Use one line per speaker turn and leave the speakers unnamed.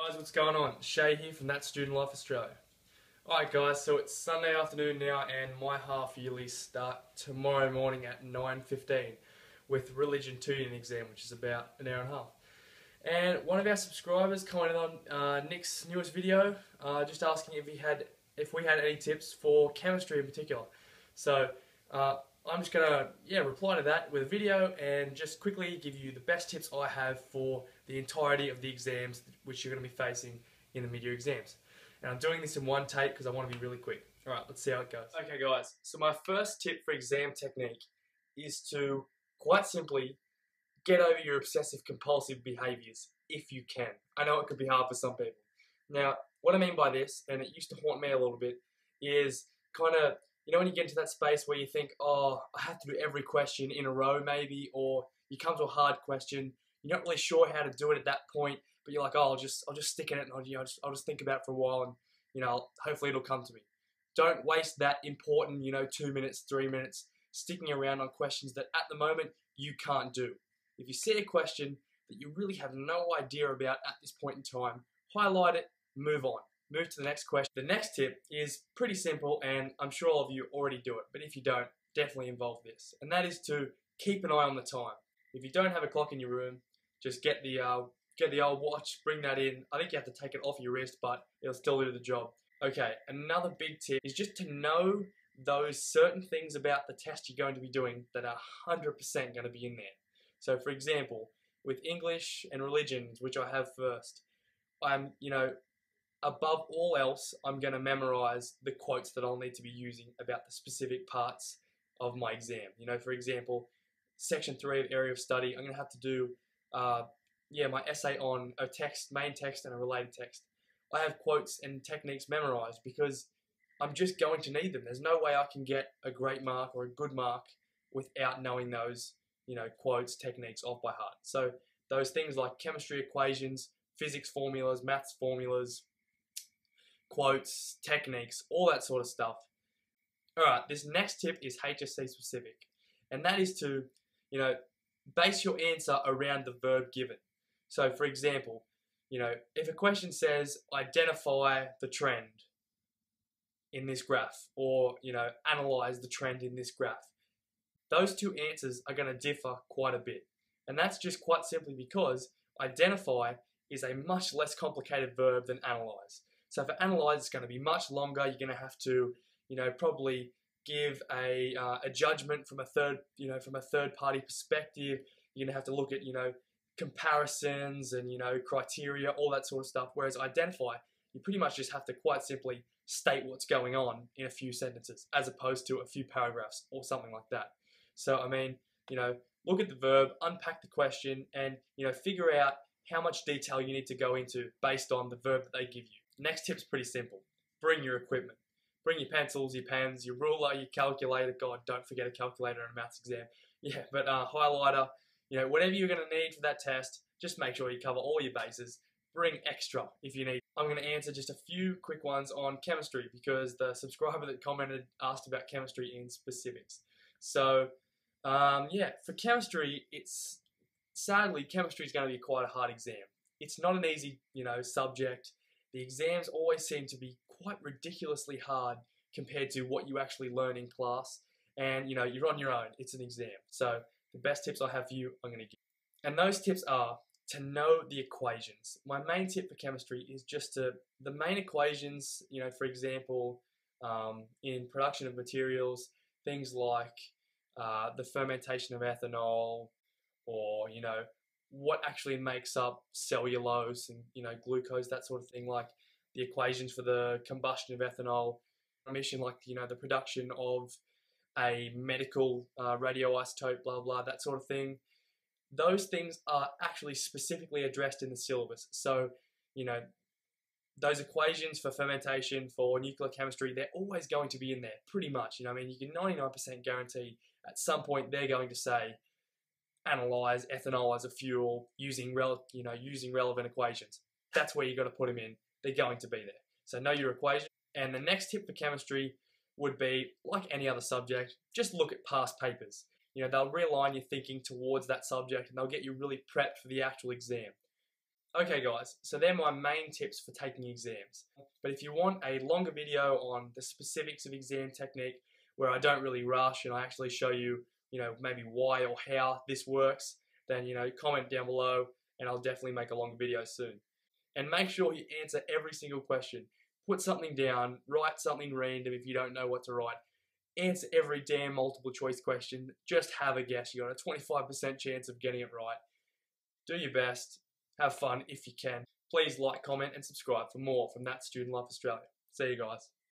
Guys, what's going on? Shay here from That Student Life Australia. Alright guys, so it's Sunday afternoon now and my half yearlies start tomorrow morning at 9:15 with Religion 2 Unit exam, which is about an hour and a half. And one of our subscribers commented on Nick's newest video, just asking if we had any tips for chemistry in particular. So I'm just going to reply to that with a video and just quickly give you the best tips I have for the entirety of the exams which you're going to be facing in the mid-year exams. And I'm doing this in one take because I want to be really quick. Alright, let's see how it goes. Okay guys, so my first tip for exam technique is to quite simply get over your obsessive compulsive behaviours if you can. I know it could be hard for some people. Now, what I mean by this, and it used to haunt me a little bit, is kind of, you know, when you get into that space where you think, oh, I have to do every question in a row maybe, or you come to a hard question, you're not really sure how to do it at that point, but you're like, oh, I'll just stick in it and I'll just think about it for a while and, you know, hopefully it'll come to me. Don't waste that important, 2 minutes, 3 minutes sticking around on questions that at the moment you can't do. If you see a question that you really have no idea about at this point in time, highlight it, move on. Move to the next question. The next tip is pretty simple, and I'm sure all of you already do it, but if you don't, definitely involve this. And that is to keep an eye on the time. If you don't have a clock in your room, just get the old watch, bring that in. I think you have to take it off your wrist, but it'll still do the job. Okay, another big tip is just to know those certain things about the test you're going to be doing that are 100% going to be in there. So for example, with English and religions, which I have first, I'm, above all else, I'm going to memorize the quotes that I'll need to be using about the specific parts of my exam. For example, section 3 of area of study, I'm going to have to do my essay on a text, main text and a related text. I have quotes and techniques memorized because I'm just going to need them. There's no way I can get a great mark or a good mark without knowing those, quotes, techniques off by heart. So those things like chemistry equations, physics formulas, maths formulas, quotes, techniques, all that sort of stuff. Alright, this next tip is HSC specific, and that is to, base your answer around the verb given. So for example, if a question says identify the trend in this graph, or, analyze the trend in this graph, those two answers are going to differ quite a bit. And that's just quite simply because identify is a much less complicated verb than analyze. So for analyze, it's going to be much longer. You're going to have to, probably give a judgment from a third party perspective. You're going to have to look at, comparisons and, criteria, all that sort of stuff. Whereas identify, you pretty much just have to quite simply state what's going on in a few sentences, as opposed to a few paragraphs or something like that. So, I mean, look at the verb, unpack the question, and, figure out how much detail you need to go into based on the verb that they give you. Next tip's pretty simple. Bring your equipment. Bring your pencils, your pens, your ruler, your calculator. God, don't forget a calculator in a maths exam. Yeah, but highlighter, whatever you're going to need for that test, just make sure you cover all your bases. Bring extra if you need. I'm going to answer just a few quick ones on chemistry because the subscriber that commented asked about chemistry in specifics. So, for chemistry, sadly, chemistry is going to be quite a hard exam. It's not an easy, subject. The exams always seem to be quite ridiculously hard compared to what you actually learn in class. And, you're on your own. It's an exam. So the best tips I have for you, I'm going to give. And those tips are to know the equations. My main tip for chemistry is just the main equations, for example, in production of materials, things like the fermentation of ethanol, or, what actually makes up cellulose and, glucose, that sort of thing, like the equations for the combustion of ethanol, emission, like, the production of a medical radioisotope, blah, blah, that sort of thing. Those things are actually specifically addressed in the syllabus. So, those equations for fermentation, for nuclear chemistry, they're always going to be in there, pretty much. You can 99% guarantee at some point they're going to say, analyze ethanol as a fuel using relevant equations. That's where you've got to put them in. They're going to be there. So know your equation. And the next tip for chemistry would be, like any other subject, just look at past papers. They'll realign your thinking towards that subject and they'll get you really prepped for the actual exam. Okay guys, so they're my main tips for taking exams. But if you want a longer video on the specifics of exam technique, where I don't really rush and I actually show you, maybe why or how this works, then, comment down below and I'll definitely make a longer video soon. And make sure you answer every single question. Put something down, write something random if you don't know what to write. Answer every damn multiple choice question. Just have a guess. You got a 25% chance of getting it right. Do your best. Have fun if you can. Please like, comment, and subscribe for more from That Student Life Australia. See you guys.